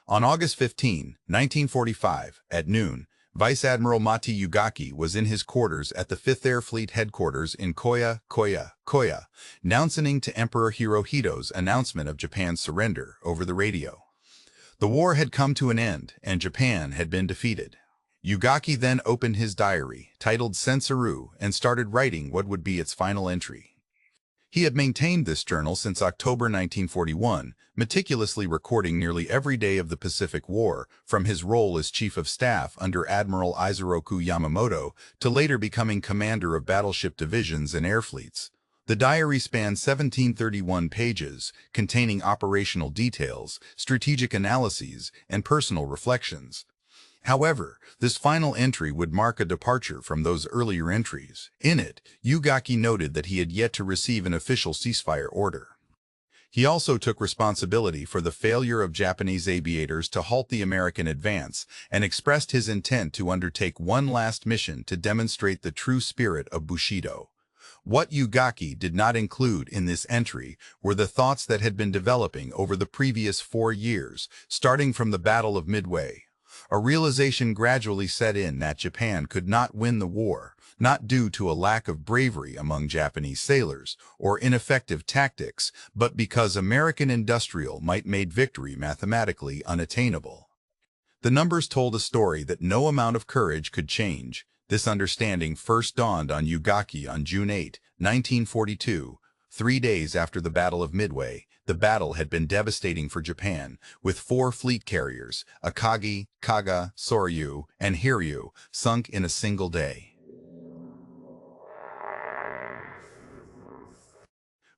On August 15, 1945, at noon, Vice Admiral Mati Ugaki was in his quarters at the 5th Air Fleet headquarters in Koya, announcing to Emperor Hirohito's announcement of Japan's surrender over the radio. The war had come to an end, and Japan had been defeated. Ugaki then opened his diary, titled Sensoru, and started writing what would be its final entry. He had maintained this journal since October 1941, meticulously recording nearly every day of the Pacific War, from his role as Chief of Staff under Admiral Isoroku Yamamoto to later becoming commander of battleship divisions and air fleets. The diary spanned 1731 pages, containing operational details, strategic analyses, and personal reflections. However, this final entry would mark a departure from those earlier entries. In it, Ugaki noted that he had yet to receive an official ceasefire order. He also took responsibility for the failure of Japanese aviators to halt the American advance and expressed his intent to undertake one last mission to demonstrate the true spirit of Bushido. What Ugaki did not include in this entry were the thoughts that had been developing over the previous 4 years, starting from the Battle of Midway. A realization gradually set in that Japan could not win the war, not due to a lack of bravery among Japanese sailors or ineffective tactics, but because American industrial might make victory mathematically unattainable. The numbers told a story that no amount of courage could change. This understanding first dawned on Ugaki on June 8, 1942, 3 days after the Battle of Midway. The battle had been devastating for Japan, with 4 fleet carriers, Akagi, Kaga, Soryu, and Hiryu, sunk in a single day.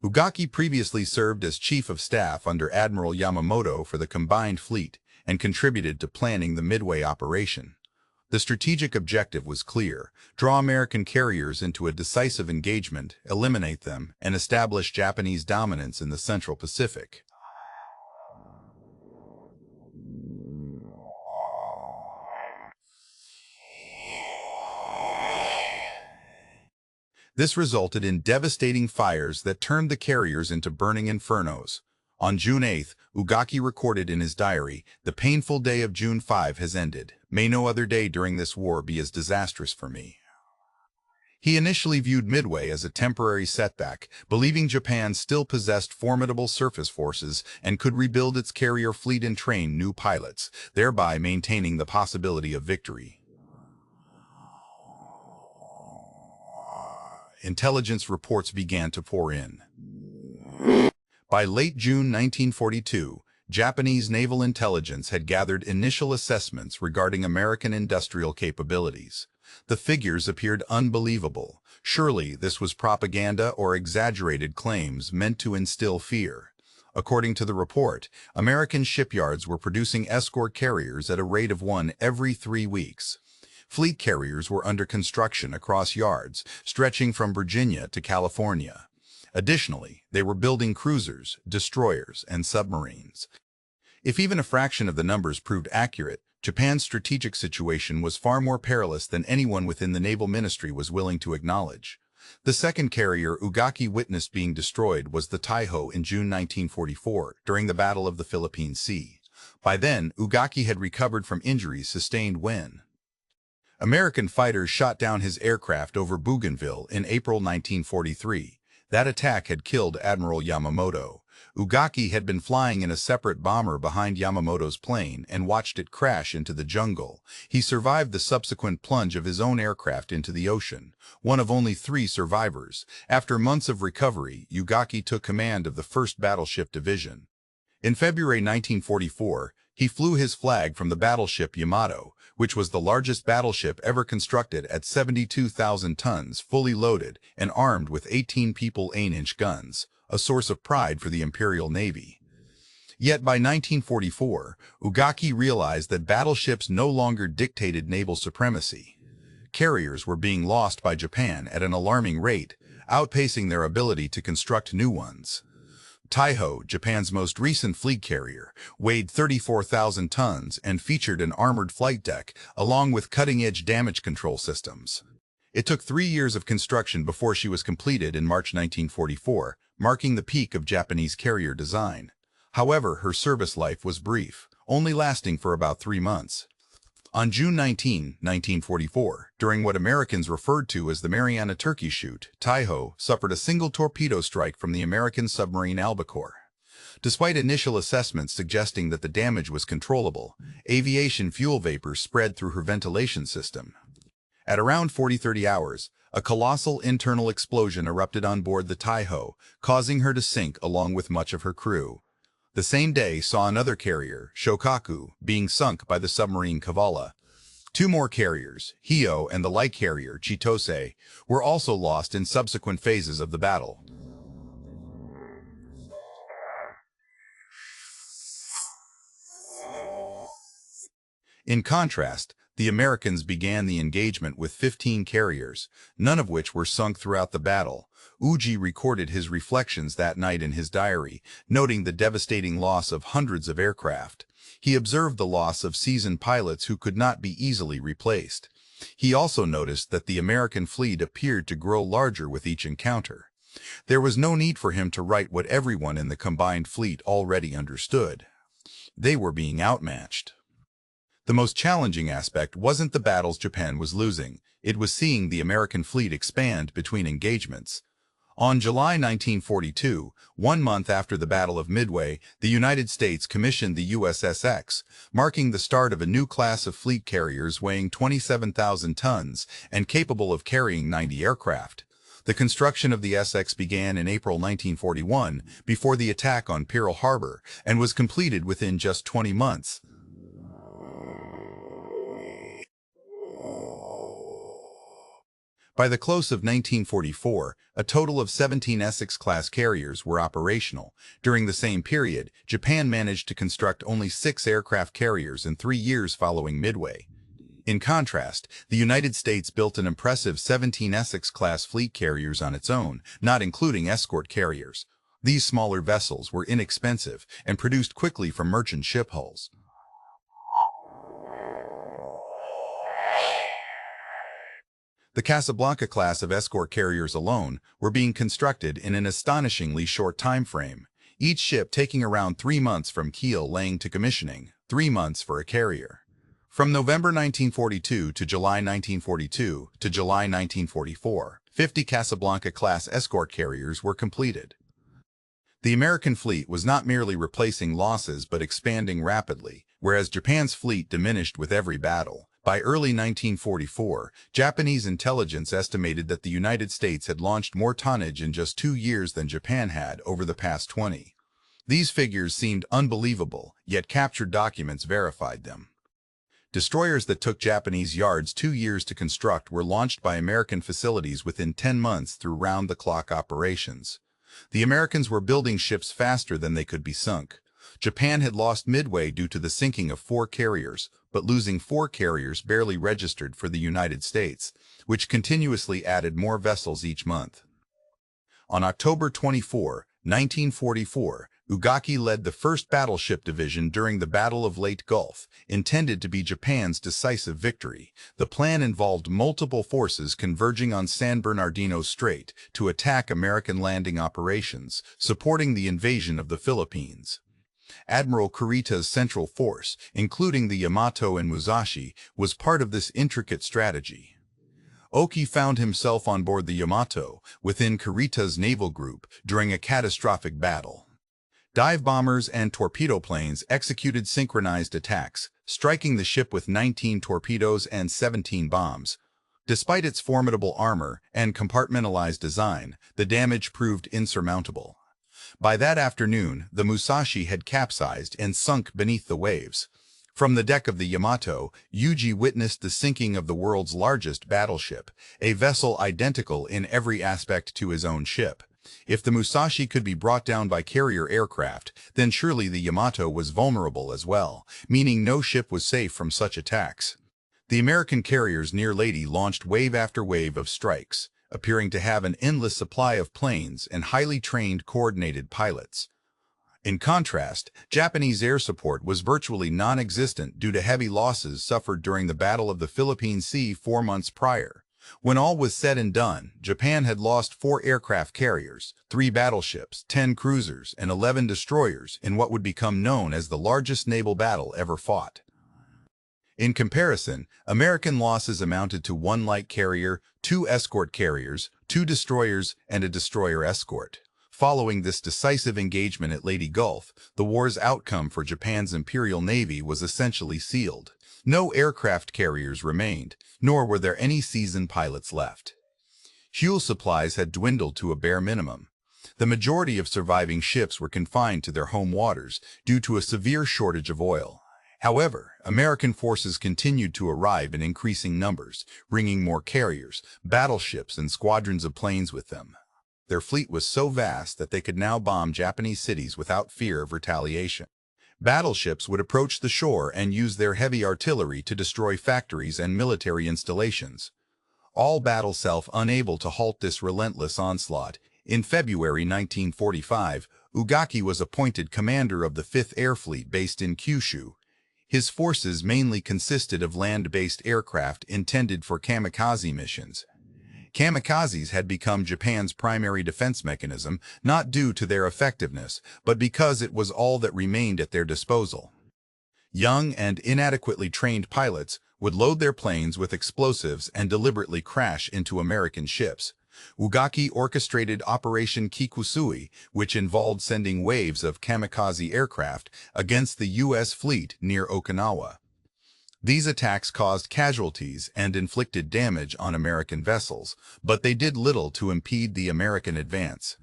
Ugaki previously served as Chief of Staff under Admiral Yamamoto for the combined fleet and contributed to planning the Midway operation. The strategic objective was clear: draw American carriers into a decisive engagement, eliminate them, and establish Japanese dominance in the Central Pacific. This resulted in devastating fires that turned the carriers into burning infernos. On June 8, Ugaki recorded in his diary, "The painful day of June 5 has ended. May no other day during this war be as disastrous for me." He initially viewed Midway as a temporary setback, believing Japan still possessed formidable surface forces and could rebuild its carrier fleet and train new pilots, thereby maintaining the possibility of victory. Intelligence reports began to pour in. By late June 1942, Japanese naval intelligence had gathered initial assessments regarding American industrial capabilities. The figures appeared unbelievable. Surely this was propaganda or exaggerated claims meant to instill fear. According to the report, American shipyards were producing escort carriers at a rate of 1 every 3 weeks. Fleet carriers were under construction across yards, stretching from Virginia to California. Additionally, they were building cruisers, destroyers, and submarines. If even a fraction of the numbers proved accurate, Japan's strategic situation was far more perilous than anyone within the naval ministry was willing to acknowledge. The second carrier Ugaki witnessed being destroyed was the Taiho in June 1944 during the Battle of the Philippine Sea. By then, Ugaki had recovered from injuries sustained when American fighters shot down his aircraft over Bougainville in April 1943. That attack had killed Admiral Yamamoto. Ugaki had been flying in a separate bomber behind Yamamoto's plane and watched it crash into the jungle. He survived the subsequent plunge of his own aircraft into the ocean, one of only 3 survivors. After months of recovery, Ugaki took command of the 1st Battleship Division. In February 1944, he flew his flag from the battleship Yamato, which was the largest battleship ever constructed at 72,000 tons, fully loaded and armed with 18 people 8-inch guns, a source of pride for the Imperial Navy. Yet by 1944, Ugaki realized that battleships no longer dictated naval supremacy. Carriers were being lost by Japan at an alarming rate, outpacing their ability to construct new ones. Taiho, Japan's most recent fleet carrier, weighed 34,000 tons and featured an armored flight deck, along with cutting-edge damage control systems. It took 3 years of construction before she was completed in March 1944, marking the peak of Japanese carrier design. However, her service life was brief. only lasting for about 3 months. On June 19, 1944, during what Americans referred to as the Mariana Turkey Shoot, Taiho suffered a single torpedo strike from the American submarine Albacore. Despite initial assessments suggesting that the damage was controllable, aviation fuel vapor spread through her ventilation system. At around 40-30 hours, a colossal internal explosion erupted on board the Taiho, causing her to sink along with much of her crew. The same day saw another carrier, Shokaku, being sunk by the submarine Kavala. 2 more carriers, Hio and the light carrier, Chitose, were also lost in subsequent phases of the battle. In contrast, the Americans began the engagement with 15 carriers, none of which were sunk throughout the battle. Uji recorded his reflections that night in his diary, noting the devastating loss of hundreds of aircraft. He observed the loss of seasoned pilots who could not be easily replaced. He also noticed that the American fleet appeared to grow larger with each encounter. There was no need for him to write what everyone in the combined fleet already understood. They were being outmatched. The most challenging aspect wasn't the battles Japan was losing, it was seeing the American fleet expand between engagements. On July 1942, 1 month after the Battle of Midway, the United States commissioned the USS, marking the start of a new class of fleet carriers weighing 27,000 tons and capable of carrying 90 aircraft. The construction of the SX began in April 1941, before the attack on Pearl Harbor, and was completed within just 20 months. By the close of 1944, a total of 17 Essex-class carriers were operational. During the same period, Japan managed to construct only 6 aircraft carriers in 3 years following Midway. In contrast, the United States built an impressive 17 Essex-class fleet carriers on its own, not including escort carriers. These smaller vessels were inexpensive and produced quickly from merchant ship hulls. The Casablanca class of escort carriers alone were being constructed in an astonishingly short time frame, each ship taking around 3 months from keel laying to commissioning, 3 months for a carrier. From November 1942 to July 1942 to July 1944, 50 Casablanca-class escort carriers were completed. The American fleet was not merely replacing losses but expanding rapidly, whereas Japan's fleet diminished with every battle. By early 1944, Japanese intelligence estimated that the United States had launched more tonnage in just 2 years than Japan had over the past 20. These figures seemed unbelievable, yet captured documents verified them. Destroyers that took Japanese yards 2 years to construct were launched by American facilities within 10 months through round-the-clock operations. The Americans were building ships faster than they could be sunk. Japan had lost Midway due to the sinking of 4 carriers, but losing 4 carriers barely registered for the United States, which continuously added more vessels each month. On October 24, 1944, Ugaki led the 1st Battleship Division during the Battle of Leyte Gulf, intended to be Japan's decisive victory. The plan involved multiple forces converging on San Bernardino Strait to attack American landing operations, supporting the invasion of the Philippines. Admiral Kurita's central force, including the Yamato and Musashi, was part of this intricate strategy. Oki found himself on board the Yamato, within Kurita's naval group, during a catastrophic battle. Dive bombers and torpedo planes executed synchronized attacks, striking the ship with 19 torpedoes and 17 bombs. Despite its formidable armor and compartmentalized design, the damage proved insurmountable. By that afternoon, the Musashi had capsized and sunk beneath the waves. From the deck of the Yamato, Yuji witnessed the sinking of the world's largest battleship, a vessel identical in every aspect to his own ship. If the Musashi could be brought down by carrier aircraft, then surely the Yamato was vulnerable as well, meaning no ship was safe from such attacks. The American carriers near Leyte launched wave after wave of strikes, appearing to have an endless supply of planes and highly trained, coordinated pilots. In contrast, Japanese air support was virtually non-existent due to heavy losses suffered during the Battle of the Philippine Sea 4 months prior. When all was said and done, Japan had lost 4 aircraft carriers, 3 battleships, 10 cruisers, and 11 destroyers in what would become known as the largest naval battle ever fought. In comparison, American losses amounted to 1 light carrier, 2 escort carriers, 2 destroyers, and a destroyer escort. Following this decisive engagement at Leyte Gulf, the war's outcome for Japan's Imperial Navy was essentially sealed. No aircraft carriers remained, nor were there any seasoned pilots left. Fuel supplies had dwindled to a bare minimum. The majority of surviving ships were confined to their home waters due to a severe shortage of oil. However, American forces continued to arrive in increasing numbers, bringing more carriers, battleships, and squadrons of planes with them. Their fleet was so vast that they could now bomb Japanese cities without fear of retaliation. Battleships would approach the shore and use their heavy artillery to destroy factories and military installations. All battle self unable to halt this relentless onslaught. In February 1945, Ugaki was appointed commander of the 5th Air Fleet based in Kyushu. His forces mainly consisted of land-based aircraft intended for kamikaze missions. Kamikazes had become Japan's primary defense mechanism, not due to their effectiveness, but because it was all that remained at their disposal. Young and inadequately trained pilots would load their planes with explosives and deliberately crash into American ships. Ugaki orchestrated Operation Kikusui, which involved sending waves of kamikaze aircraft against the U.S. fleet near Okinawa. These attacks caused casualties and inflicted damage on American vessels, but they did little to impede the American advance.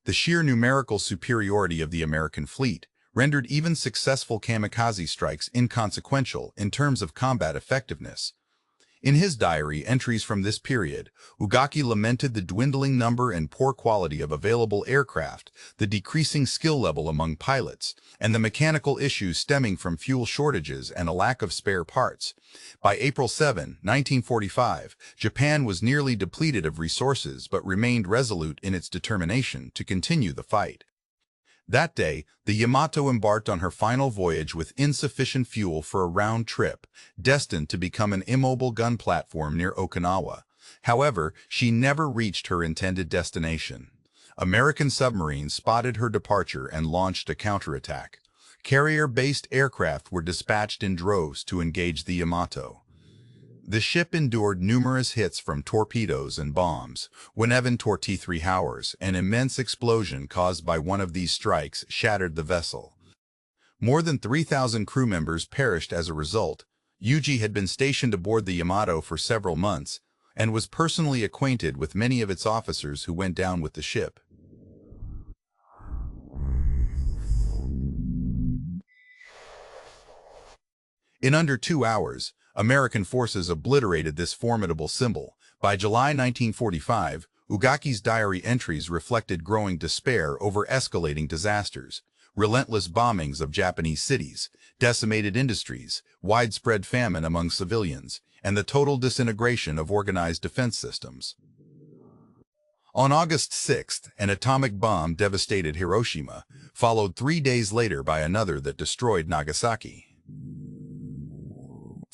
The sheer numerical superiority of the American fleet rendered even successful kamikaze strikes inconsequential in terms of combat effectiveness. In his diary entries from this period, Ugaki lamented the dwindling number and poor quality of available aircraft, the decreasing skill level among pilots, and the mechanical issues stemming from fuel shortages and a lack of spare parts. By April 7, 1945, Japan was nearly depleted of resources but remained resolute in its determination to continue the fight. That day, the Yamamoto embarked on her final voyage with insufficient fuel for a round trip, destined to become an immobile gun platform near Okinawa. However, she never reached her intended destination. American submarines spotted her departure and launched a counterattack. Carrier-based aircraft were dispatched in droves to engage the Yamamoto. The ship endured numerous hits from torpedoes and bombs. Whenever T-3 Howers, an immense explosion caused by one of these strikes, shattered the vessel. More than 3,000 crew members perished as a result. Ugaki had been stationed aboard the Yamamoto for several months and was personally acquainted with many of its officers who went down with the ship. In under 2 hours, American forces obliterated this formidable symbol. By July 1945, Ugaki's diary entries reflected growing despair over escalating disasters, relentless bombings of Japanese cities, decimated industries, widespread famine among civilians, and the total disintegration of organized defense systems. On August 6, an atomic bomb devastated Hiroshima, followed 3 days later by another that destroyed Nagasaki.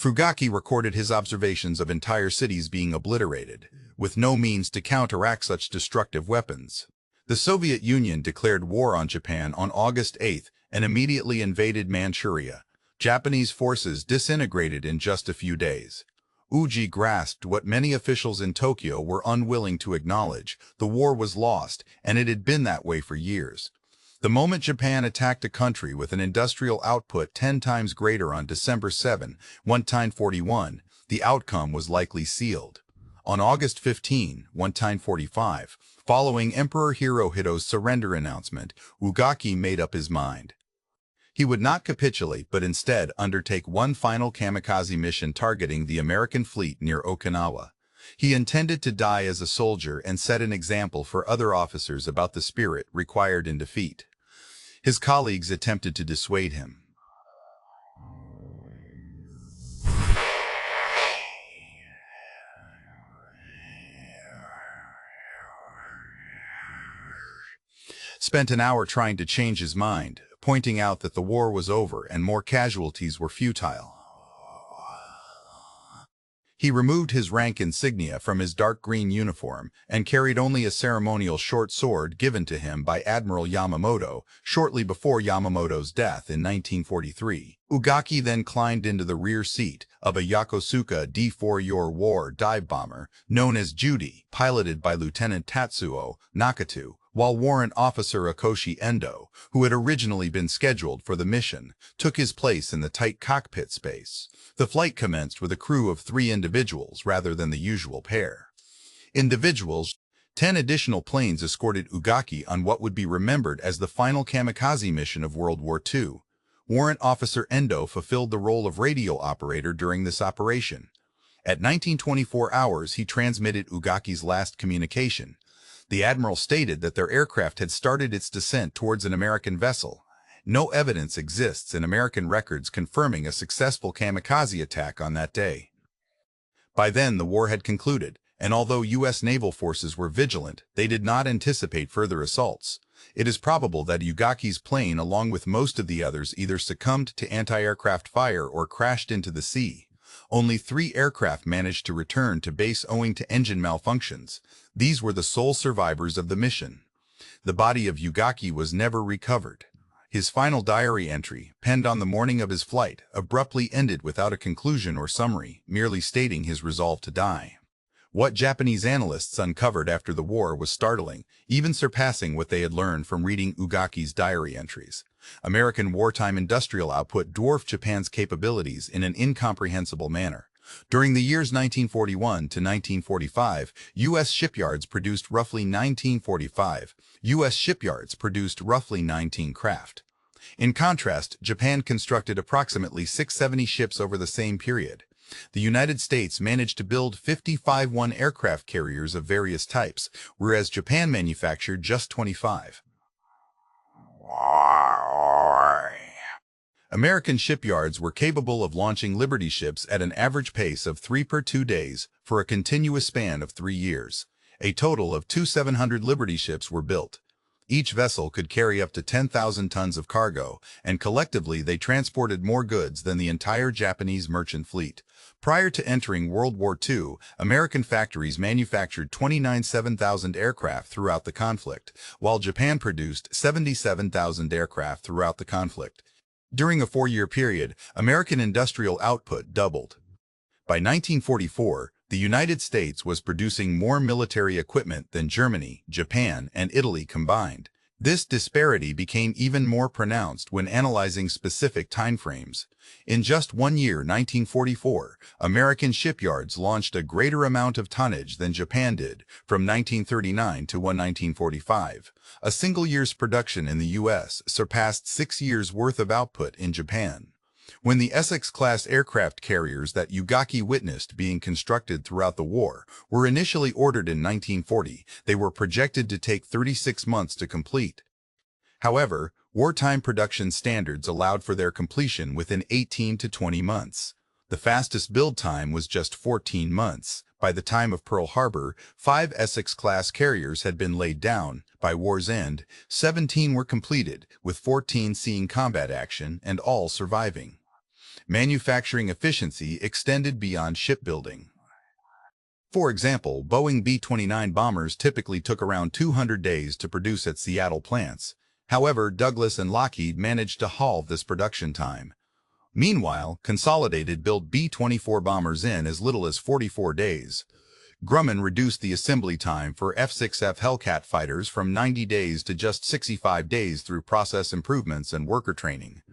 Ugaki recorded his observations of entire cities being obliterated, with no means to counteract such destructive weapons. The Soviet Union declared war on Japan on August 8 and immediately invaded Manchuria. Japanese forces disintegrated in just a few days. Ugaki grasped what many officials in Tokyo were unwilling to acknowledge: the war was lost, and it had been that way for years. The moment Japan attacked a country with an industrial output 10 times greater on December 7, 1941, the outcome was likely sealed. On August 15, 1945, following Emperor Hirohito's surrender announcement, Ugaki made up his mind. He would not capitulate but instead undertake one final kamikaze mission targeting the American fleet near Okinawa. He intended to die as a soldier and set an example for other officers about the spirit required in defeat. His colleagues attempted to dissuade him. Spent an hour trying to change his mind, pointing out that the war was over and more casualties were futile. He removed his rank insignia from his dark green uniform and carried only a ceremonial short sword given to him by Admiral Yamamoto shortly before Yamamoto's death in 1943. Ugaki then climbed into the rear seat of a Yokosuka D-4 War dive bomber known as Judy, piloted by Lieutenant Tatsuo Nakatu, while Warrant Officer Akoshi Endo, who had originally been scheduled for the mission, took his place in the tight cockpit space. The flight commenced with a crew of 3 individuals rather than the usual pair. 10 additional planes escorted Ugaki on what would be remembered as the final Kamikaze mission of World War II. Warrant Officer Endo fulfilled the role of radio operator during this operation. At 1924 hours, he transmitted Ugaki's last communication. The admiral stated that their aircraft had started its descent towards an American vessel. No evidence exists in American records confirming a successful kamikaze attack on that day. By then, the war had concluded, and although U.S. naval forces were vigilant, they did not anticipate further assaults. It is probable that Ugaki's plane, along with most of the others, either succumbed to anti-aircraft fire or crashed into the sea. Only 3 aircraft managed to return to base owing to engine malfunctions. These were the sole survivors of the mission. The body of Ugaki was never recovered. His final diary entry, penned on the morning of his flight, abruptly ended without a conclusion or summary, merely stating his resolve to die. What Japanese analysts uncovered after the war was startling, even surpassing what they had learned from reading Ugaki's diary entries. American wartime industrial output dwarfed Japan's capabilities in an incomprehensible manner. During the years 1941 to 1945, U.S. shipyards produced roughly 19 craft. In contrast, Japan constructed approximately 670 ships over the same period. The United States managed to build 55 aircraft carriers of various types, whereas Japan manufactured just 25. American shipyards were capable of launching Liberty ships at an average pace of 3 per 2 days for a continuous span of 3 years. A total of 700 Liberty ships were built. Each vessel could carry up to 10,000 tons of cargo, and collectively they transported more goods than the entire Japanese merchant fleet. Prior to entering World War II, American factories manufactured 29 7,000 aircraft throughout the conflict, while Japan produced 77,000 aircraft throughout the conflict. During a 4-year period, American industrial output doubled. By 1944, the United States was producing more military equipment than Germany, Japan, and Italy combined. This disparity became even more pronounced when analyzing specific timeframes. In just 1 year, 1944, American shipyards launched a greater amount of tonnage than Japan did, from 1939 to 1945. A single year's production in the U.S. surpassed 6 years' worth of output in Japan. When the Essex-class aircraft carriers that Ugaki witnessed being constructed throughout the war were initially ordered in 1940, they were projected to take 36 months to complete. However, wartime production standards allowed for their completion within 18 to 20 months. The fastest build time was just 14 months. By the time of Pearl Harbor, 5 Essex-class carriers had been laid down. By war's end, 17 were completed, with 14 seeing combat action and all surviving. Manufacturing efficiency extended beyond shipbuilding. For example, Boeing B-29 bombers typically took around 200 days to produce at Seattle plants. However, Douglas and Lockheed managed to halve this production time. Meanwhile, Consolidated built B-24 bombers in as little as 44 days. Grumman reduced the assembly time for F-6F Hellcat fighters from 90 days to just 65 days through process improvements and worker training.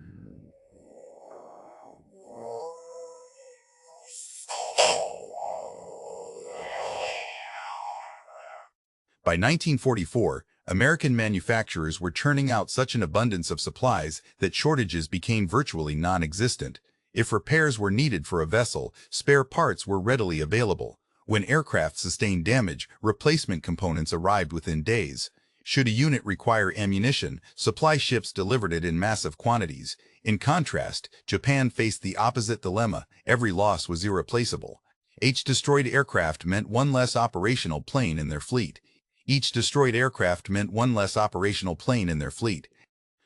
By 1944, American manufacturers were churning out such an abundance of supplies that shortages became virtually non-existent. If repairs were needed for a vessel, spare parts were readily available. When aircraft sustained damage, replacement components arrived within days. Should a unit require ammunition, supply ships delivered it in massive quantities. In contrast, Japan faced the opposite dilemma. Every loss was irreplaceable. Each destroyed aircraft meant one less operational plane in their fleet.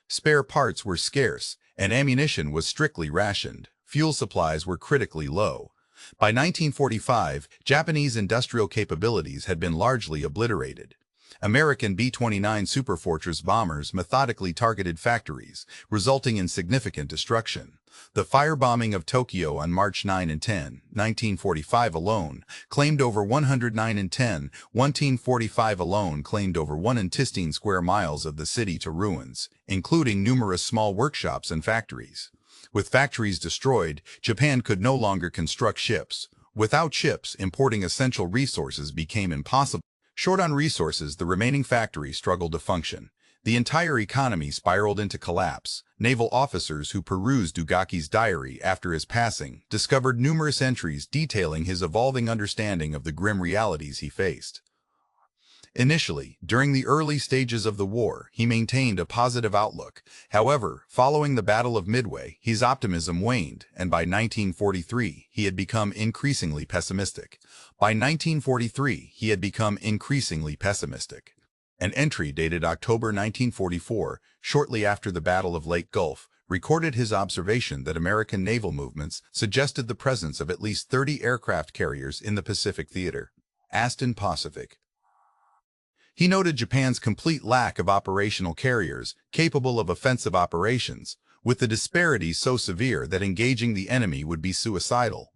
Spare parts were scarce, and ammunition was strictly rationed. Fuel supplies were critically low. By 1945, Japanese industrial capabilities had been largely obliterated. American B-29 Superfortress bombers methodically targeted factories, resulting in significant destruction. The firebombing of Tokyo on March 9 and 10, 1945 alone, claimed over 1945 alone claimed over 1 square miles of the city to ruins, including numerous small workshops and factories. With factories destroyed, Japan could no longer construct ships. Without ships, importing essential resources became impossible. Short on resources, the remaining factories struggled to function. The entire economy spiraled into collapse. Naval officers who perused Ugaki's diary after his passing discovered numerous entries detailing his evolving understanding of the grim realities he faced. Initially, during the early stages of the war, he maintained a positive outlook. However, following the Battle of Midway, his optimism waned, and by 1943, he had become increasingly pessimistic. An entry dated October 1944, shortly after the Battle of Leyte Gulf, recorded his observation that American naval movements suggested the presence of at least 30 aircraft carriers in the Pacific theater. Aston Pacific. He noted Japan's complete lack of operational carriers capable of offensive operations, with the disparity so severe that engaging the enemy would be suicidal.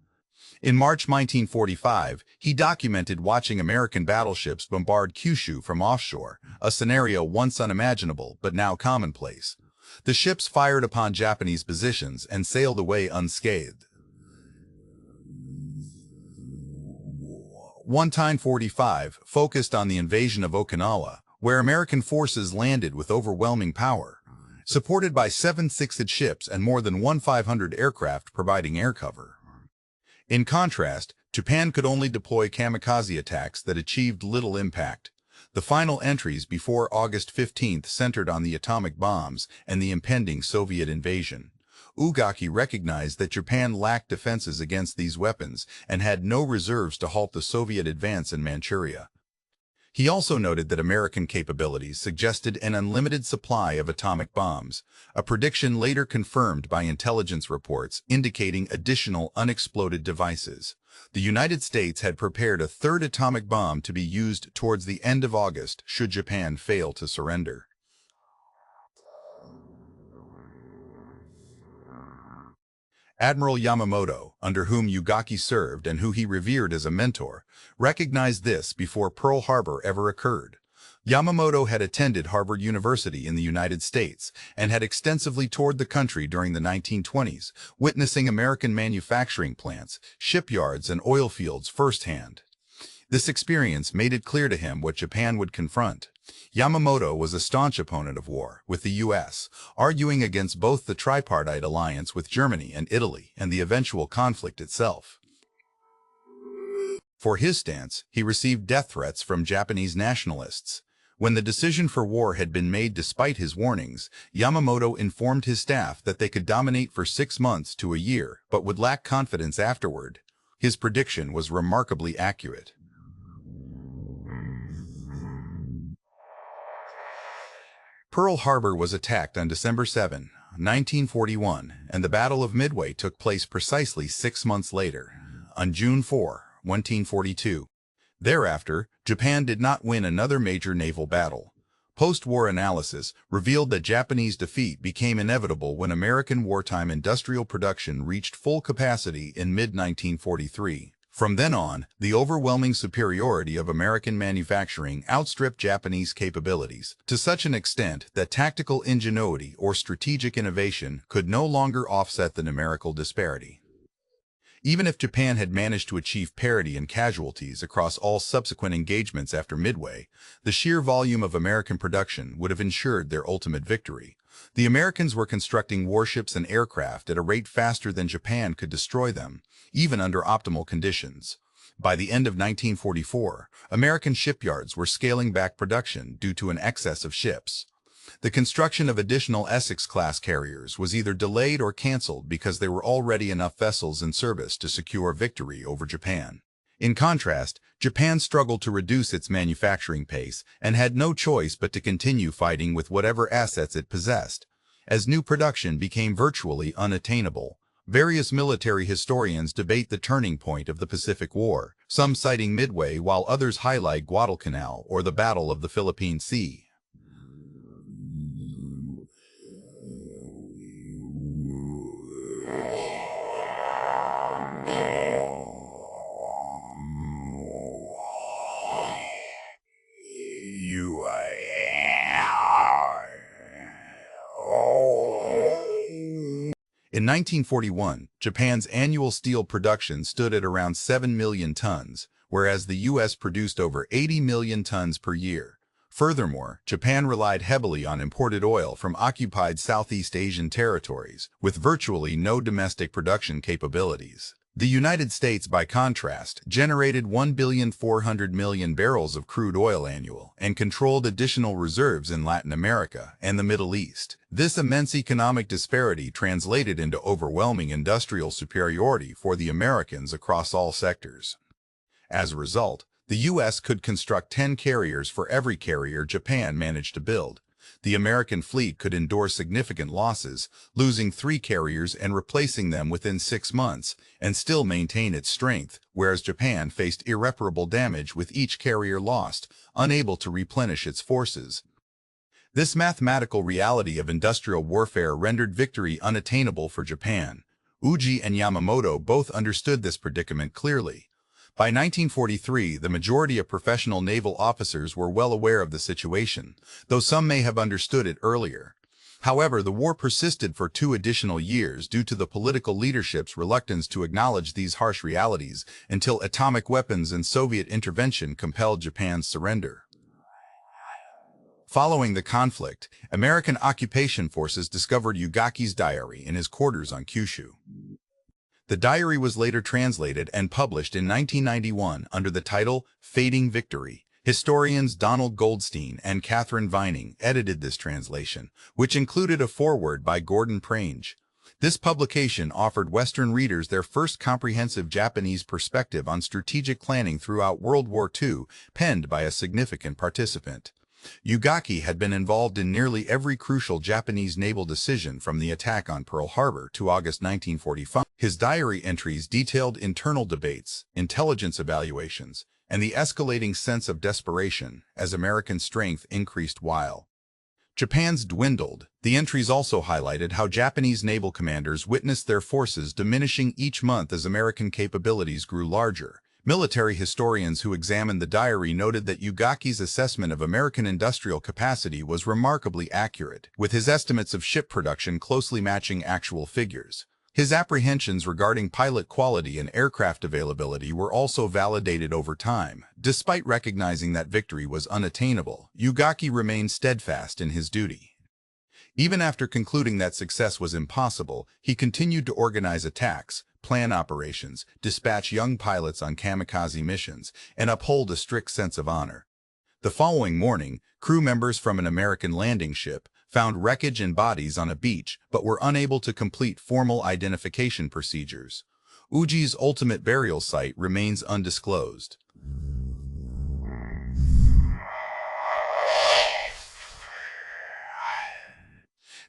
In March 1945, he documented watching American battleships bombard Kyushu from offshore, a scenario once unimaginable but now commonplace. The ships fired upon Japanese positions and sailed away unscathed. 1945 focused on the invasion of Okinawa, where American forces landed with overwhelming power, supported by 7 6th ships and more than 1,500 aircraft providing air cover. In contrast, Japan could only deploy kamikaze attacks that achieved little impact. The final entries before August 15 centered on the atomic bombs and the impending Soviet invasion. Ugaki recognized that Japan lacked defenses against these weapons and had no reserves to halt the Soviet advance in Manchuria. He also noted that American capabilities suggested an unlimited supply of atomic bombs, a prediction later confirmed by intelligence reports indicating additional unexploded devices. The United States had prepared a third atomic bomb to be used towards the end of August should Japan fail to surrender. Admiral Yamamoto, under whom Ugaki served and who he revered as a mentor, recognized this before Pearl Harbor ever occurred. Yamamoto had attended Harvard University in the United States and had extensively toured the country during the 1920s, witnessing American manufacturing plants, shipyards, and oil fields firsthand. This experience made it clear to him what Japan would confront. Yamamoto was a staunch opponent of war with the U.S., arguing against both the tripartite alliance with Germany and Italy and the eventual conflict itself. For his stance, he received death threats from Japanese nationalists. When the decision for war had been made despite his warnings, Yamamoto informed his staff that they could dominate for 6 months to a year, but would lack confidence afterward. His prediction was remarkably accurate. Pearl Harbor was attacked on December 7, 1941, and the Battle of Midway took place precisely 6 months later, on June 4, 1942. Thereafter, Japan did not win another major naval battle. Post-war analysis revealed that Japanese defeat became inevitable when American wartime industrial production reached full capacity in mid-1943. From then on, the overwhelming superiority of American manufacturing outstripped Japanese capabilities, to such an extent that tactical ingenuity or strategic innovation could no longer offset the numerical disparity. Even if Japan had managed to achieve parity in casualties across all subsequent engagements after Midway, the sheer volume of American production would have ensured their ultimate victory. The Americans were constructing warships and aircraft at a rate faster than Japan could destroy them, even under optimal conditions. By the end of 1944, American shipyards were scaling back production due to an excess of ships. The construction of additional Essex-class carriers was either delayed or canceled because there were already enough vessels in service to secure victory over Japan. In contrast, Japan struggled to reduce its manufacturing pace and had no choice but to continue fighting with whatever assets it possessed. As new production became virtually unattainable, Various military historians debate the turning point of the Pacific War, some citing Midway while others highlight Guadalcanal or the Battle of the Philippine Sea. In 1941, Japan's annual steel production stood at around 7 million tons, whereas the U.S. produced over 80 million tons per year. Furthermore, Japan relied heavily on imported oil from occupied Southeast Asian territories, with virtually no domestic production capabilities. The United States, by contrast, generated 1,400,000,000 barrels of crude oil annual and controlled additional reserves in Latin America and the Middle East. This immense economic disparity translated into overwhelming industrial superiority for the Americans across all sectors. As a result, the U.S. could construct 10 carriers for every carrier Japan managed to build. The American fleet could endure significant losses, losing 3 carriers and replacing them within 6 months, and still maintain its strength, whereas Japan faced irreparable damage with each carrier lost, unable to replenish its forces. This mathematical reality of industrial warfare rendered victory unattainable for Japan. Uji and Yamamoto both understood this predicament clearly. By 1943, the majority of professional naval officers were well aware of the situation, though some may have understood it earlier. However, the war persisted for 2 additional years due to the political leadership's reluctance to acknowledge these harsh realities until atomic weapons and Soviet intervention compelled Japan's surrender. Following the conflict, American occupation forces discovered Ugaki's diary in his quarters on Kyushu. The diary was later translated and published in 1991 under the title Fading Victory. Historians Donald Goldstein and Catherine Vining edited this translation, which included a foreword by Gordon Prange. This publication offered Western readers their first comprehensive Japanese perspective on strategic planning throughout World War II, penned by a significant participant. Ugaki had been involved in nearly every crucial Japanese naval decision from the attack on Pearl Harbor to August 1945. His diary entries detailed internal debates, intelligence evaluations, and the escalating sense of desperation as American strength increased while Japan's dwindled. The entries also highlighted how Japanese naval commanders witnessed their forces diminishing each month as American capabilities grew larger. Military historians who examined the diary noted that Ugaki's assessment of American industrial capacity was remarkably accurate, with his estimates of ship production closely matching actual figures. His apprehensions regarding pilot quality and aircraft availability were also validated over time. Despite recognizing that victory was unattainable, Ugaki remained steadfast in his duty. Even after concluding that success was impossible, he continued to organize attacks, plan operations, dispatch young pilots on kamikaze missions, and uphold a strict sense of honor. The following morning, crew members from an American landing ship found wreckage and bodies on a beach but were unable to complete formal identification procedures. Uji's ultimate burial site remains undisclosed.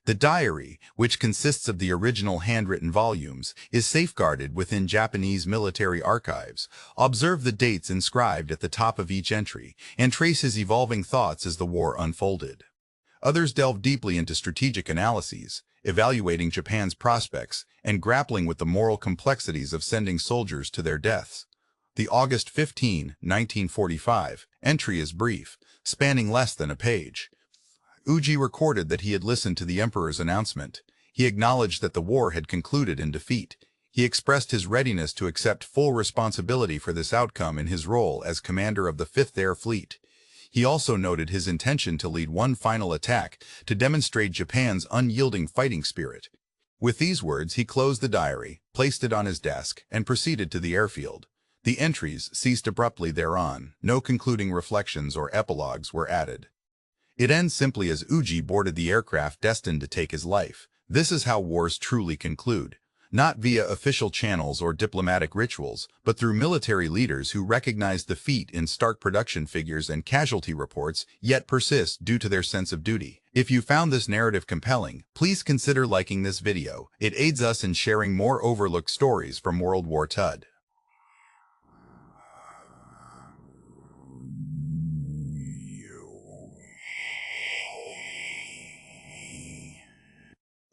The diary, which consists of the original handwritten volumes, is safeguarded within Japanese military archives. Observe the dates inscribed at the top of each entry and trace his evolving thoughts as the war unfolded. Others delve deeply into strategic analyses, evaluating Japan's prospects and grappling with the moral complexities of sending soldiers to their deaths. The August 15, 1945, entry is brief, spanning less than a page. Uji recorded that he had listened to the emperor's announcement. He acknowledged that the war had concluded in defeat. He expressed his readiness to accept full responsibility for this outcome in his role as commander of the 5th Air Fleet. He also noted his intention to lead one final attack to demonstrate Japan's unyielding fighting spirit. With these words, he closed the diary, placed it on his desk, and proceeded to the airfield. The entries ceased abruptly thereon. No concluding reflections or epilogues were added. It ends simply as Uji boarded the aircraft destined to take his life. This is how wars truly conclude. Not via official channels or diplomatic rituals, but through military leaders who recognize defeat in stark production figures and casualty reports, yet persist due to their sense of duty. If you found this narrative compelling, please consider liking this video. It aids us in sharing more overlooked stories from World War II.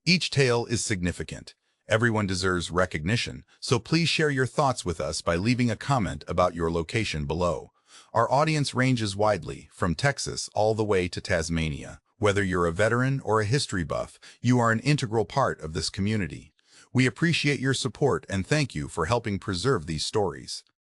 Each tale is significant. Everyone deserves recognition, so please share your thoughts with us by leaving a comment about your location below. Our audience ranges widely, from Texas all the way to Tasmania. Whether you're a veteran or a history buff, you are an integral part of this community. We appreciate your support and thank you for helping preserve these stories.